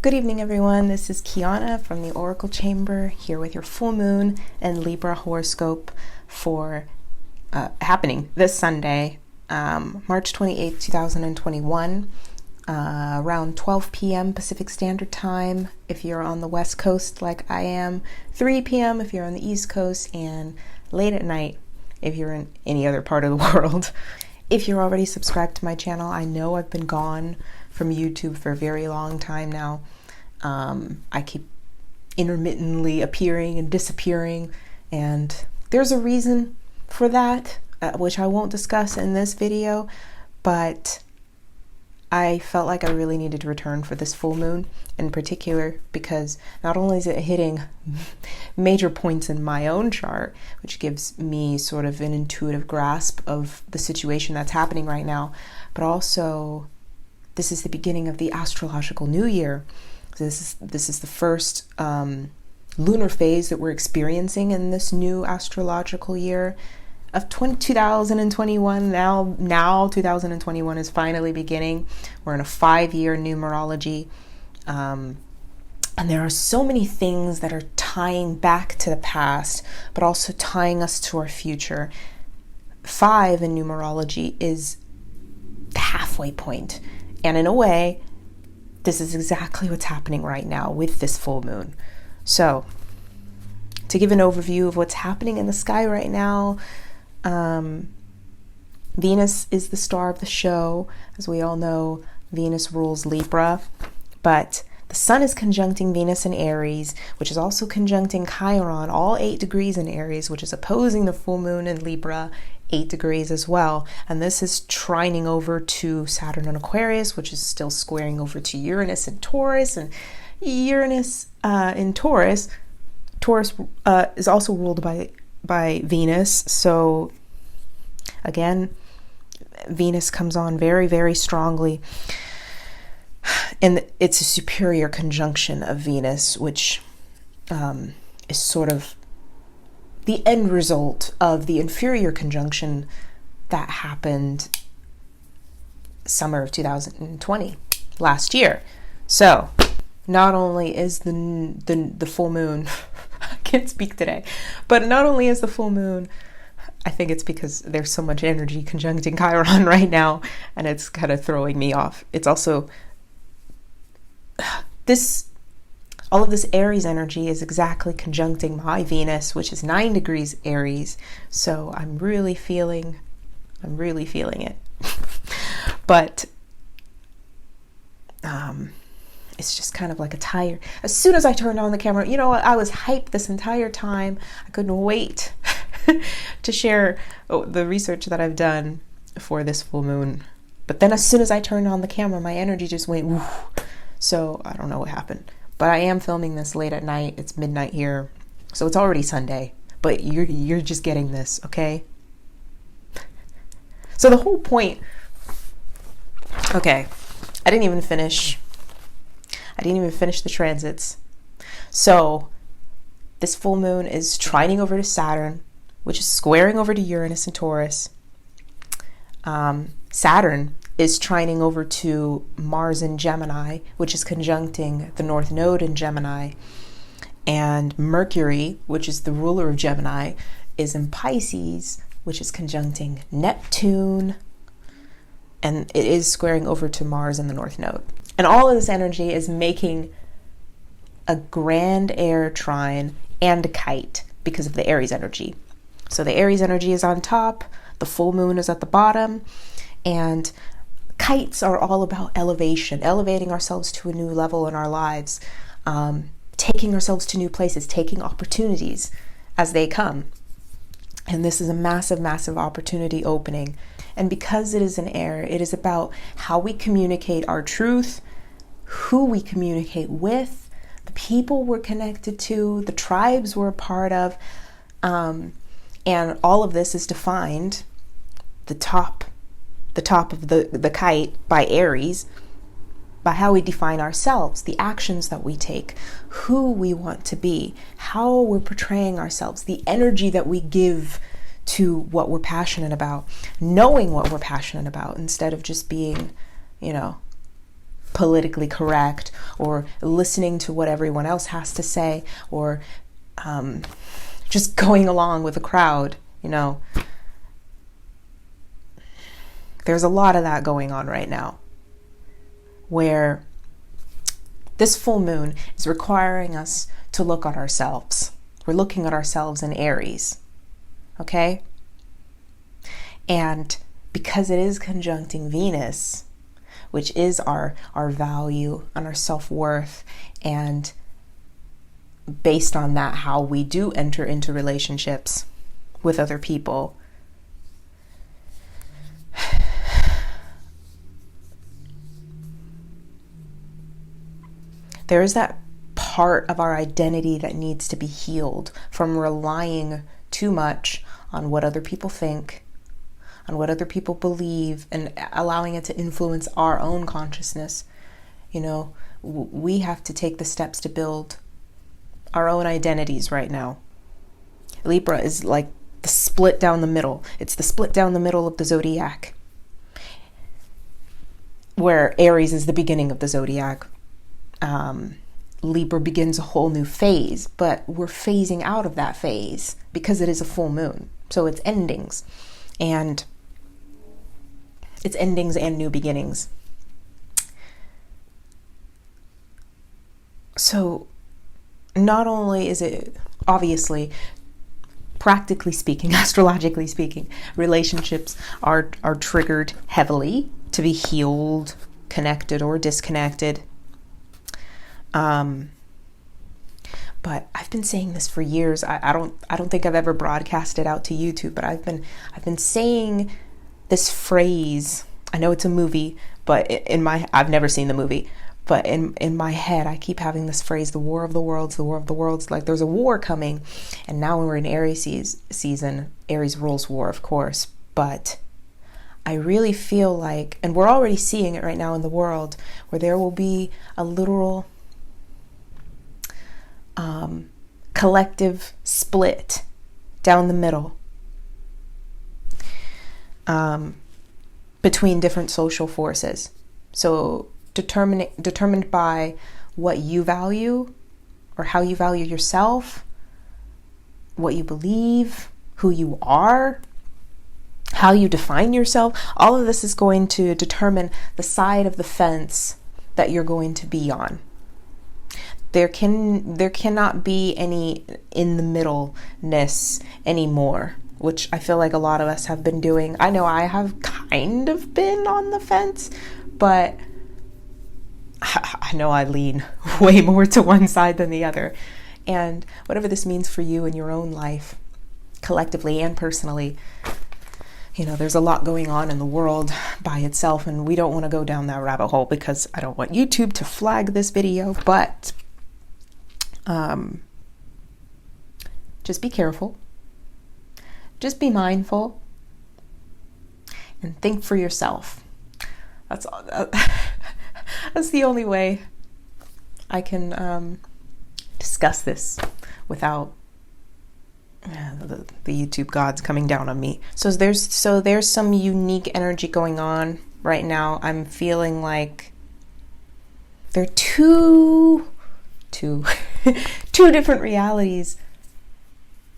Good evening, everyone. This is Kiana from the Oracle Chamber, here with your full moon and Libra horoscope for happening this Sunday, March 28th, 2021, around 12 p.m. Pacific Standard Time if you're on the West Coast like I am, 3 p.m. if you're on the East Coast, and late at night if you're in any other part of the world. If you're already subscribed to my channel, I know I've been gone from YouTube for a very long time now. I keep intermittently appearing and disappearing, and there's a reason for that, which I won't discuss in this video, but I felt like I really needed to return for this full moon in particular, because not only is it hitting major points in my own chart, which gives me sort of an intuitive grasp of the situation that's happening right now, but also this is the beginning of the astrological new year. This is the first lunar phase that we're experiencing in this new astrological year of 2021. Now 2021 is finally beginning. We're in a 5-year numerology. And there are so many things that are tying back to the past, but also tying us to our future. 5 in numerology is the halfway point. And in a way, this is exactly what's happening right now with this full moon. So, to give an overview of what's happening in the sky right now, Venus is the star of the show. As we all know, Venus rules Libra, but the Sun is conjuncting Venus in Aries, which is also conjuncting Chiron, all 8 degrees in Aries, which is opposing the full moon in Libra, 8 degrees as well. And this is trining over to Saturn in Aquarius, which is still squaring over to Uranus in Taurus. And Uranus in Taurus is also ruled by Venus. So again, Venus comes on very, very strongly. And it's a superior conjunction of Venus, which is sort of the end result of the inferior conjunction that happened summer of 2020, last year. So not only is the full moon, I can't speak today, but not only is the full moon, I think it's because there's so much energy conjuncting Chiron right now, and it's kind of throwing me off. It's also all of this Aries energy is exactly conjuncting my Venus, which is 9 degrees Aries. So I'm really feeling it. But it's just kind of like a tire. As soon as I turned on the camera, you know what? I was hyped this entire time. I couldn't wait to share the research that I've done for this full moon. But then as soon as I turned on the camera, my energy just went woo. So I don't know what happened. But I am filming this late at night. It's midnight here. So it's already Sunday. But you're just getting this, okay? So the whole point... Okay. I didn't even finish the transits. So this full moon is trining over to Saturn, which is squaring over to Uranus and Taurus. Saturn is trining over to Mars in Gemini, which is conjuncting the North Node in Gemini. And Mercury, which is the ruler of Gemini, is in Pisces, which is conjuncting Neptune. And it is squaring over to Mars in the North Node. And all of this energy is making a grand air trine and a kite because of the Aries energy. So the Aries energy is on top, the full moon is at the bottom, and kites are all about elevation, elevating ourselves to a new level in our lives, taking ourselves to new places, taking opportunities as they come. And this is a massive, massive opportunity opening. And because it is an air, it is about how we communicate our truth, who we communicate with, the people we're connected to, the tribes we're a part of. And all of this is defined, the top of the kite by Aries, by how we define ourselves, the actions that we take, who we want to be, how we're portraying ourselves, the energy that we give to what we're passionate about, knowing what we're passionate about instead of just being, politically correct, or listening to what everyone else has to say, or just going along with the crowd. There's a lot of that going on right now, where this full moon is requiring us to look at ourselves. We're looking at ourselves in Aries, okay? And because it is conjuncting Venus, which is our value and our self-worth, and based on that, how we do enter into relationships with other people, there is that part of our identity that needs to be healed from relying too much on what other people think, on what other people believe, and allowing it to influence our own consciousness. We have to take the steps to build our own identities right now. Libra is like the split down the middle. It's the split down the middle of the zodiac, where Aries is the beginning of the zodiac. Libra begins a whole new phase, but we're phasing out of that phase because it is a full moon. So it's endings and new beginnings. So not only is it, obviously, practically speaking, astrologically speaking, relationships are triggered heavily to be healed, connected, or disconnected. But I've been saying this for years. I don't think I've ever broadcast it out to YouTube, but I've been saying this phrase. I know it's a movie, but I've never seen the movie, but in my head, I keep having this phrase, the war of the worlds, the war of the worlds, like there's a war coming. And now we're in Aries season. Aries rules war, of course, but I really feel like, and we're already seeing it right now in the world, where there will be a literal collective split down the middle between different social forces. So determined by what you value, or how you value yourself, what you believe, who you are, how you define yourself. All of this is going to determine the side of the fence that you're going to be on. There cannot be any in the middleness anymore, which I feel like a lot of us have been doing. I know I have kind of been on the fence, but I know I lean way more to one side than the other. And whatever this means for you in your own life, collectively and personally, there's a lot going on in the world by itself, and we don't want to go down that rabbit hole because I don't want YouTube to flag this video, but just be careful, just be mindful, and think for yourself. That's all. That's the only way I can discuss this without the YouTube gods coming down on me. So there's some unique energy going on right now. I'm feeling like there are two different realities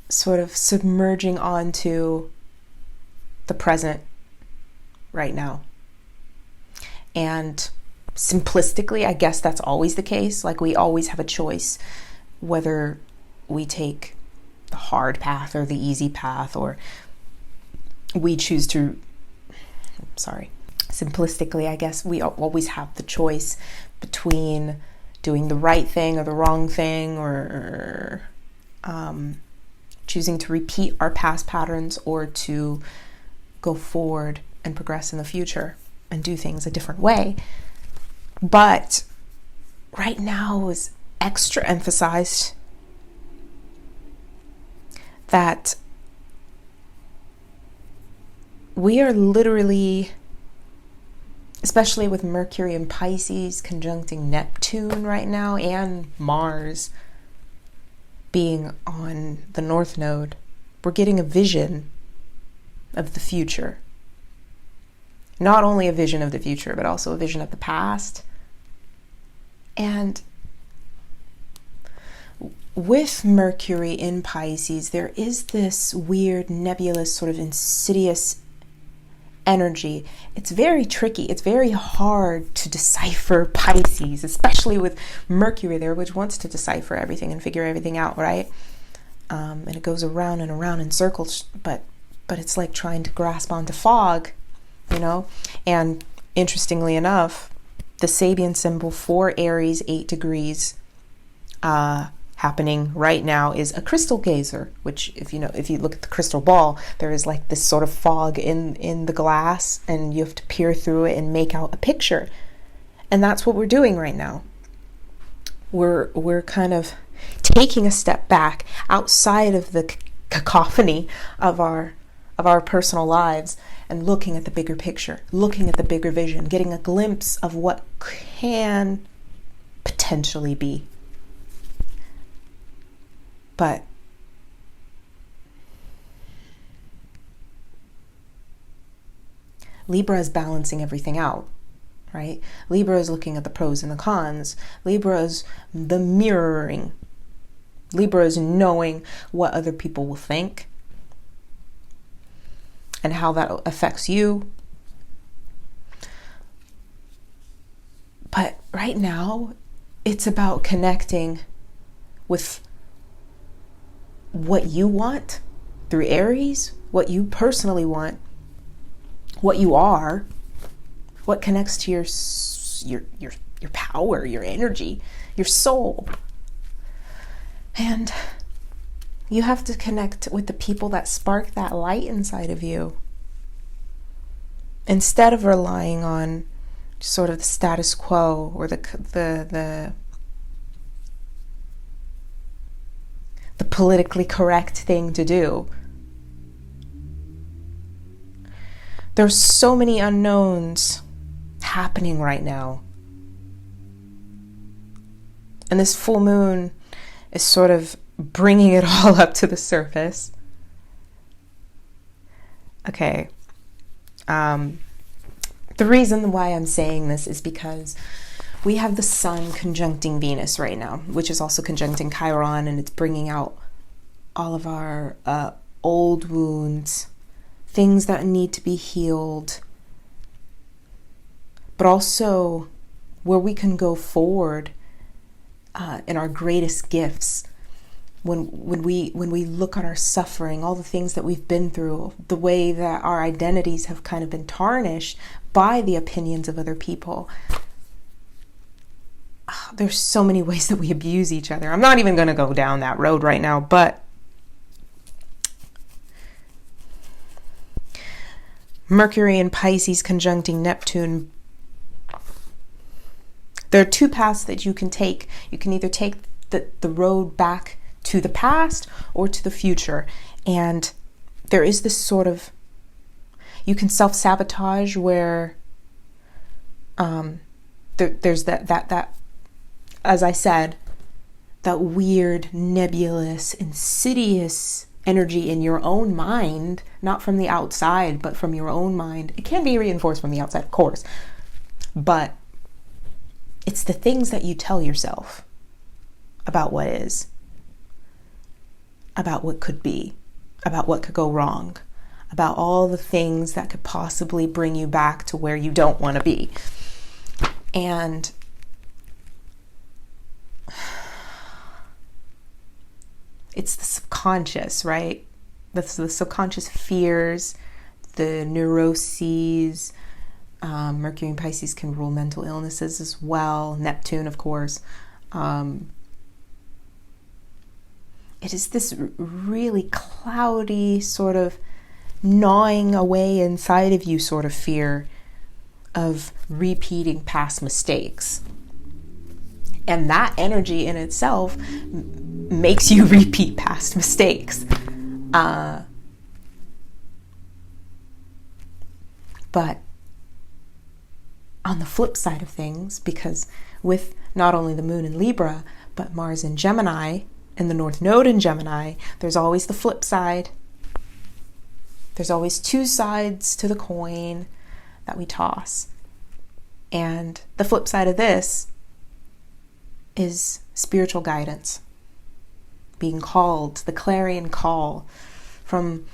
sort of submerging onto the present right now. And simplistically, I guess that's always the case. Like, we always have a choice whether we take the hard path or the easy path, or we choose to, simplistically, I guess we always have the choice between doing the right thing or the wrong thing, or choosing to repeat our past patterns, or to go forward and progress in the future and do things a different way. But right now is extra emphasized that we are literally, especially with Mercury and Pisces conjuncting Neptune right now, and Mars being on the North Node, we're getting a vision of the future. Not only a vision of the future, but also a vision of the past And with Mercury in Pisces, there is this weird, nebulous, sort of insidious energy. It's very tricky. It's very hard to decipher Pisces, especially with Mercury there, which wants to decipher everything and figure everything out, right? And it goes around and around in circles, but it's like trying to grasp onto fog, you know? And interestingly enough, the Sabian symbol for Aries 8 degrees happening right now is a crystal gazer, which if you look at the crystal ball, there is like this sort of fog in the glass, and you have to peer through it and make out a picture. And that's what we're doing right now. We're kind of taking a step back outside of the cacophony of our personal lives and looking at the bigger picture, looking at the bigger vision, getting a glimpse of what can potentially be. But Libra is balancing everything out, right? Libra is looking at the pros and the cons. Libra is the mirroring. Libra is knowing what other people will think and how that affects you. But right now, it's about connecting with what you want through Aries, what you personally want, what you are, what connects to your power, your energy, your soul. And you have to connect with the people that spark that light inside of you, instead of relying on sort of the status quo or the politically correct thing to do. There's so many unknowns happening right now. And this full moon is sort of bringing it all up to the surface. Okay. The reason why I'm saying this is because we have the sun conjuncting Venus right now, which is also conjuncting Chiron, and it's bringing out all of our old wounds, things that need to be healed, but also where we can go forward in our greatest gifts. When we look at our suffering, all the things that we've been through, the way that our identities have kind of been tarnished by the opinions of other people. There's so many ways that we abuse each other. I'm not even going to go down that road right now, but Mercury in Pisces conjuncting Neptune. There are two paths that you can take. You can either take the road back to the past or to the future. And there is this sort of, you can self-sabotage where there's that, as I said, that weird, nebulous, insidious energy in your own mind, not from the outside, but from your own mind. It can be reinforced from the outside, of course, but it's the things that you tell yourself about what is, about what could be, about what could go wrong, about all the things that could possibly bring you back to where you don't want to be. And it's the subconscious, right? That's the subconscious fears, the neuroses. Mercury and Pisces can rule mental illnesses as well. Neptune, of course. It is this really cloudy, sort of gnawing away inside of you sort of fear of repeating past mistakes. And that energy in itself makes you repeat past mistakes. But on the flip side of things, because with not only the moon in Libra, but Mars in Gemini and the North Node in Gemini, there's always the flip side. There's always two sides to the coin that we toss. And the flip side of this is spiritual guidance, being called, the clarion call from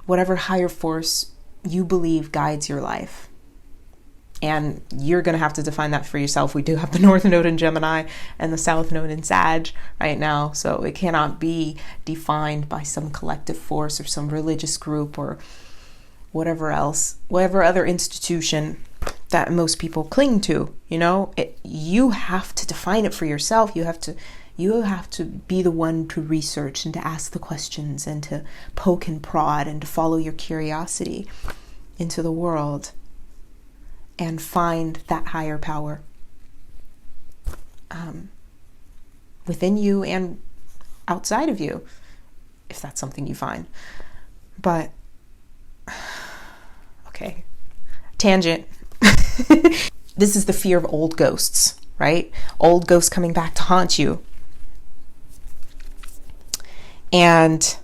whatever higher force you believe guides your life. And you're going to have to define that for yourself. We do have the North Node in Gemini and the South Node in Sag right now. So it cannot be defined by some collective force or some religious group or whatever else, whatever other institution that most people cling to. You have to define it for yourself. You have to be the one to research and to ask the questions and to poke and prod and to follow your curiosity into the world and find that higher power within you and outside of you, if that's something you find. But, okay, tangent. This is the fear of old ghosts, right? Old ghosts coming back to haunt you. And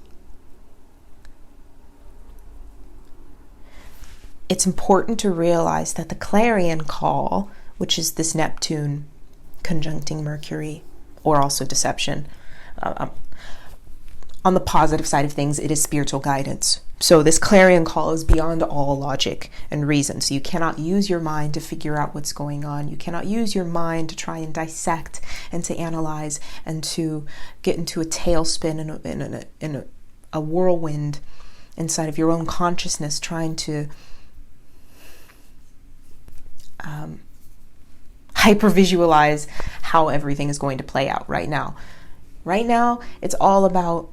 it's important to realize that the clarion call, which is this Neptune conjuncting Mercury, or also deception, on the positive side of things, it is spiritual guidance. So this clarion call is beyond all logic and reason. So you cannot use your mind to figure out what's going on. You cannot use your mind to try and dissect and to analyze and to get into a tailspin in a whirlwind inside of your own consciousness, trying to hyper-visualize how everything is going to play out right now. Right now, it's all about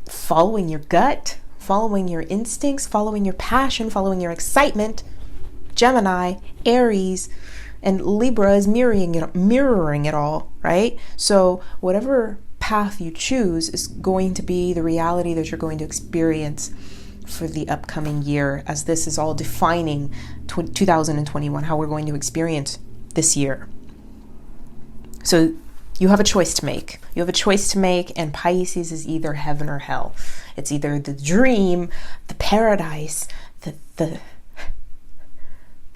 following your gut, following your instincts, following your passion, following your excitement. Gemini, Aries, and Libra is mirroring it all, right? So whatever path you choose is going to be the reality that you're going to experience for the upcoming year, as this is all defining 2021, how we're going to experience this year. So you have a choice to make. You have a choice to make, and Pisces is either heaven or hell. It's either the dream, the paradise, the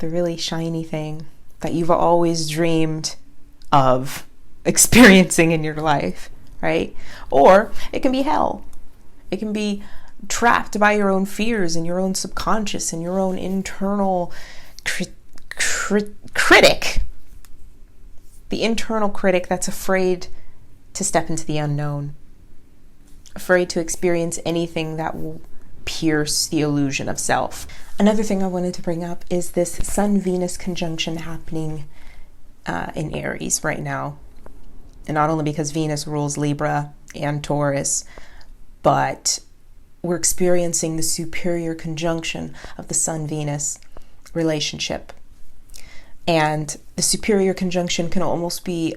really shiny thing that you've always dreamed of experiencing in your life, right? Or it can be hell. It can be trapped by your own fears and your own subconscious and your own internal critic. The internal critic that's afraid to step into the unknown, afraid to experience anything that will pierce the illusion of self. Another thing I wanted to bring up is this Sun-Venus conjunction happening in Aries right now. And not only because Venus rules Libra and Taurus, but we're experiencing the superior conjunction of the Sun-Venus relationship. And the superior conjunction can almost be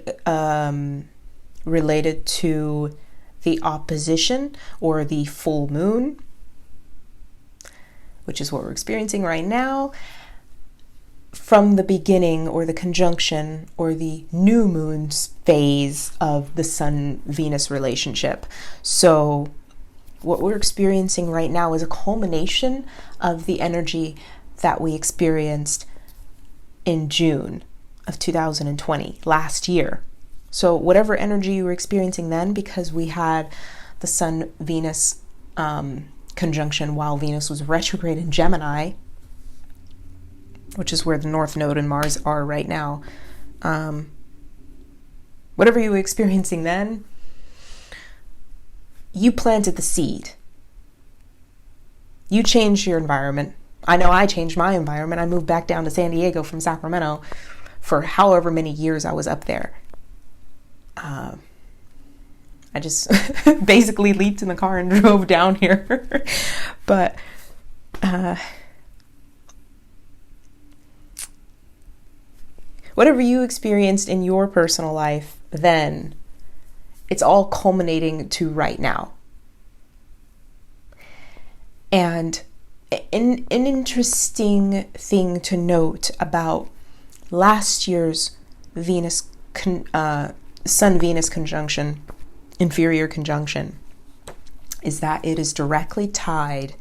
related to the opposition or the full moon, which is what we're experiencing right now, from the beginning, or the conjunction or the new moon phase of the Sun-Venus relationship. So what we're experiencing right now is a culmination of the energy that we experienced in June of 2020, last year. So whatever energy you were experiencing then, because we had the Sun-Venus conjunction while Venus was retrograde in Gemini, which is where the North Node and Mars are right now. Whatever you were experiencing then, you planted the seed. You changed your environment. I know I changed my environment. I moved back down to San Diego from Sacramento for however many years I was up there. I just basically leaped in the car and drove down here. But whatever you experienced in your personal life then, it's all culminating to right now. And an interesting thing to note about last year's Sun-Venus conjunction, inferior conjunction, is that it is directly tied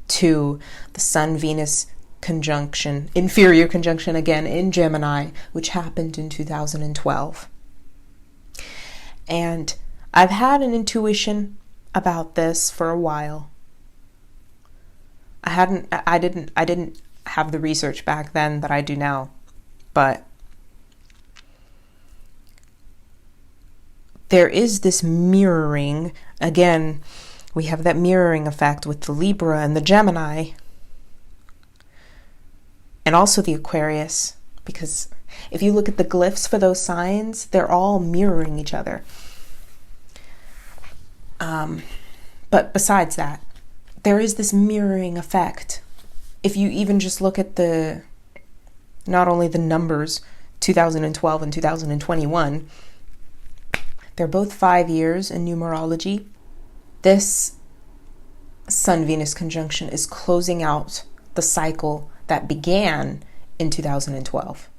to the Sun-Venus conjunction, inferior conjunction again in Gemini, which happened in 2012. And I've had an intuition about this for a while. I didn't have the research back then that I do now, but there is this mirroring. Again, we have that mirroring effect with the Libra and the Gemini, and also the Aquarius, because if you look at the glyphs for those signs, they're all mirroring each other. But besides that, there is this mirroring effect. If you even just look at not only the numbers, 2012 and 2021, they're both 5 years in numerology. This Sun-Venus conjunction is closing out the cycle that began in 2012,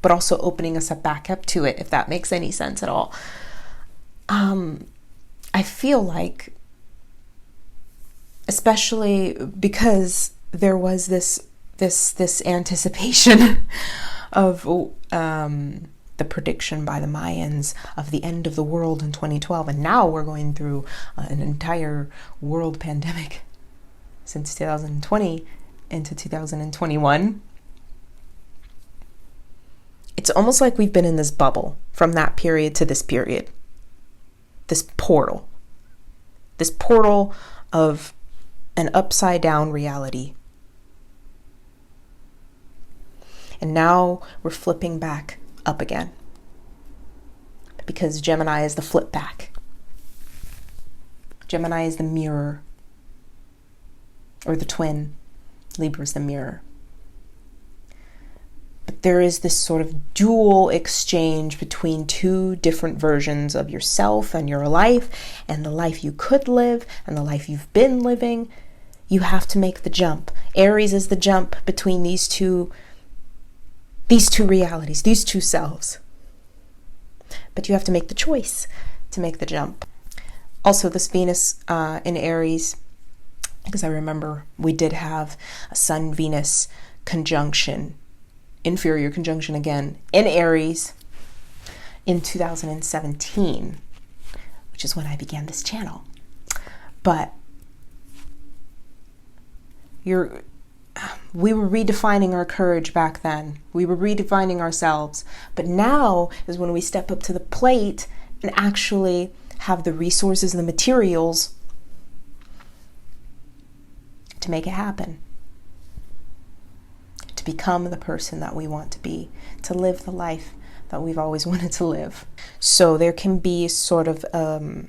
but also opening us back up to it, if that makes any sense at all. I feel like, especially because there was this anticipation of the prediction by the Mayans of the end of the world in 2012, and now we're going through an entire world pandemic since 2020 into 2021. It's almost like we've been in this bubble from that period to this period. This portal of an upside down reality. And now we're flipping back up again, because Gemini is the flip back. Gemini is the mirror, or the twin. Libra is the mirror. But there is this sort of dual exchange between two different versions of yourself and your life, and the life you could live and the life you've been living. You have to make the jump. Aries is the jump between these two realities, these two selves. But you have to make the choice to make the jump. Also, this Venus in Aries, because I remember we did have a Sun-Venus conjunction, inferior conjunction again, in Aries in 2017, which is when I began this channel. But we were redefining our courage back then. We were redefining ourselves. But now is when we step up to the plate and actually have the resources and the materials to make it happen. To become the person that we want to be. To live the life that we've always wanted to live. So there can be sort of a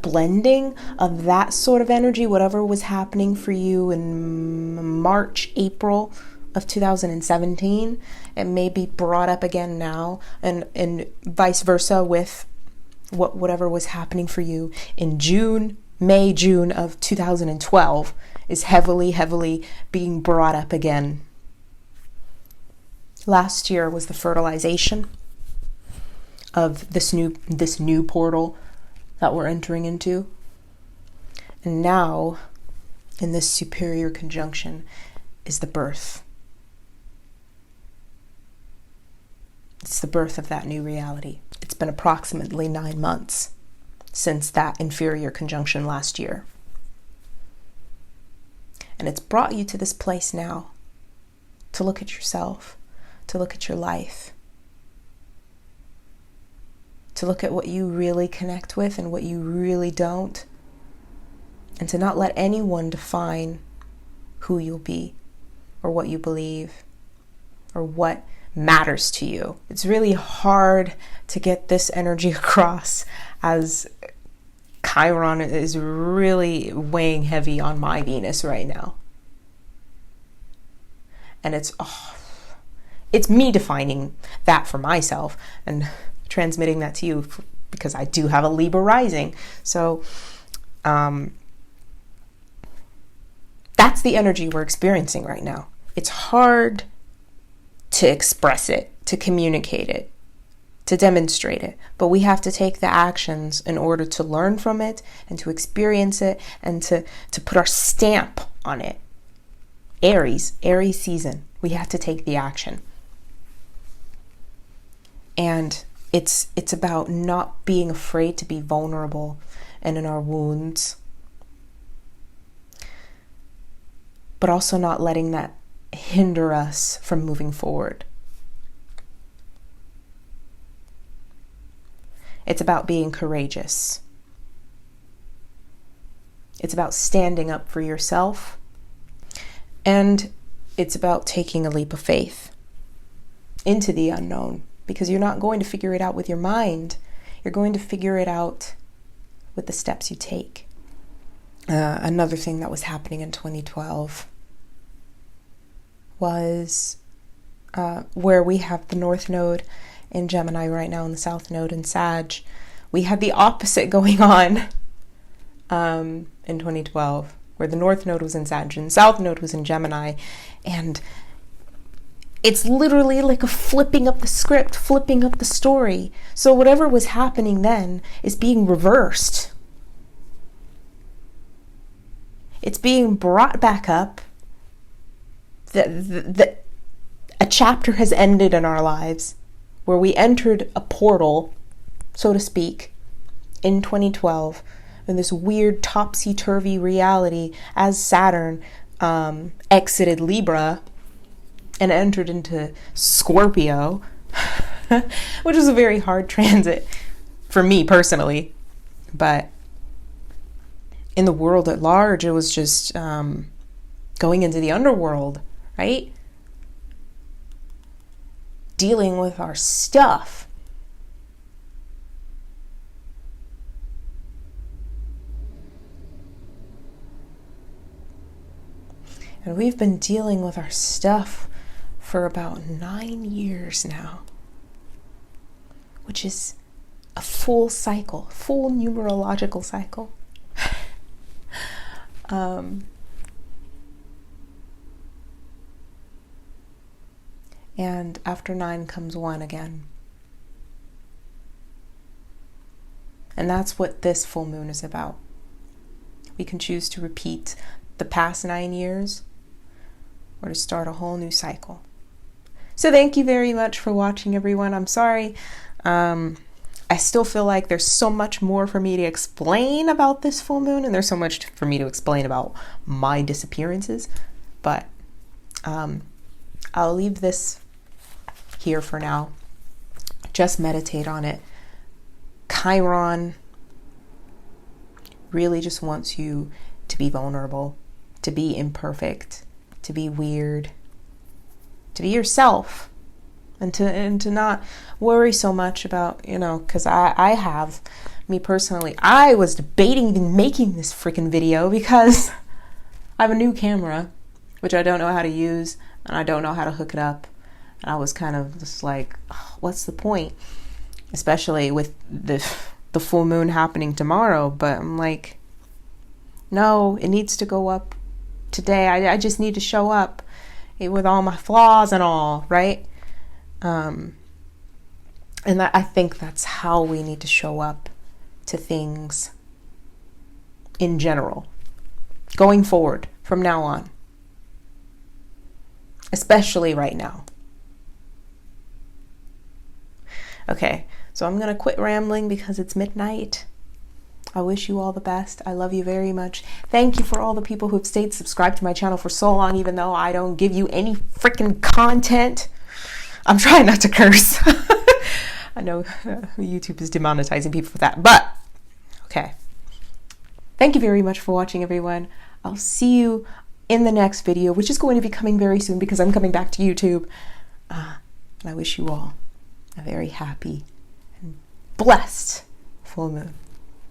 blending of that sort of energy, whatever was happening for you in March, April of 2017, it may be brought up again now, and vice versa with whatever was happening for you in May, June of 2012 is heavily being brought up again. Last year was the fertilization of this new portal that we're entering into. And now, in this superior conjunction, is the birth. It's the birth of that new reality. It's been approximately 9 months since that inferior conjunction last year. And it's brought you to this place now to look at yourself, to look at your life, to look at what you really connect with and what you really don't, and to not let anyone define who you'll be or what you believe or what matters to you. It's really hard to get this energy across, as Chiron is really weighing heavy on my Venus right now. And it's me defining that for myself and transmitting that to you, because I do have a Libra rising. So that's the energy we're experiencing right now. It's hard to express it, to communicate it, to demonstrate it, but we have to take the actions in order to learn from it and to experience it and to put our stamp on it. Aries season, we have to take the action. And it's about not being afraid to be vulnerable and in our wounds, but also not letting that hinder us from moving forward. It's about being courageous. It's about standing up for yourself. And it's about taking a leap of faith into the unknown, because you're not going to figure it out with your mind. You're going to figure it out with the steps you take. Another thing that was happening in 2012 was where we have the North Node in Gemini right now and the South Node in Sag. We had the opposite going on in 2012, where the North Node was in Sag and the South Node was in Gemini. And it's literally like a flipping up the script, flipping up the story. So whatever was happening then is being reversed. It's being brought back up. A chapter has ended in our lives where we entered a portal, so to speak, in 2012, in this weird topsy-turvy reality as Saturn exited Libra and entered into Scorpio, which was a very hard transit for me personally. But in the world at large, it was just going into the underworld, right? Dealing with our stuff. And we've been dealing with our stuff for about 9 years now, which is a full cycle, full numerological cycle. And after 9 comes 1 again. And that's what this full moon is about. We can choose to repeat the past 9 years or to start a whole new cycle. So thank you very much for watching, everyone. I'm sorry. I still feel like there's so much more for me to explain about this full moon, and there's so much for me to explain about my disappearances. But I'll leave this here for now. Just meditate on it. Chiron really just wants you to be vulnerable, to be imperfect, to be weird, to be yourself, and to not worry so much about, because me personally, I was debating even making this freaking video because I have a new camera, which I don't know how to use, and I don't know how to hook it up. And I was kind of just like, oh, what's the point? Especially with the full moon happening tomorrow. But I'm like, no, it needs to go up today. I just need to show up with all my flaws and all, right? And I think that's how we need to show up to things in general, going forward from now on, especially right now. Okay, so I'm going to quit rambling because it's midnight. I wish you all the best. I love you very much. Thank you for all the people who've stayed subscribed to my channel for so long, even though I don't give you any freaking content. I'm trying not to curse. I know YouTube is demonetizing people for that, but okay. Thank you very much for watching, everyone. I'll see you in the next video, which is going to be coming very soon because I'm coming back to YouTube. And I wish you all a very happy and blessed full moon.